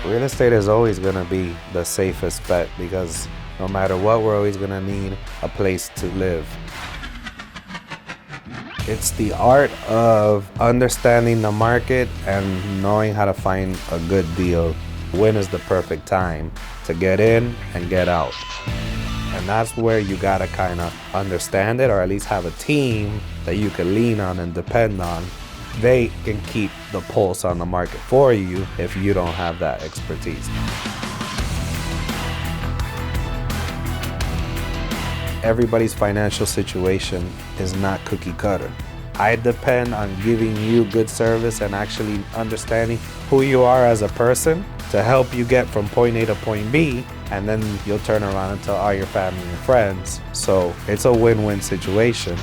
Real estate is always going to be the safest bet because no matter what, we're always going to need a place to live. It's the art of understanding the market and knowing how to find a good deal. When is the perfect time to get in and get out? And that's where you gotta kind of understand it, or at least have a team that you can lean on and depend on. They can keep the pulse on the market for you if you don't have that expertise. Everybody's financial situation is not cookie cutter. I depend on giving you good service and actually understanding who you are as a person to help you get from point A to point B, and then you'll turn around and tell all your family and friends. So it's a win-win situation.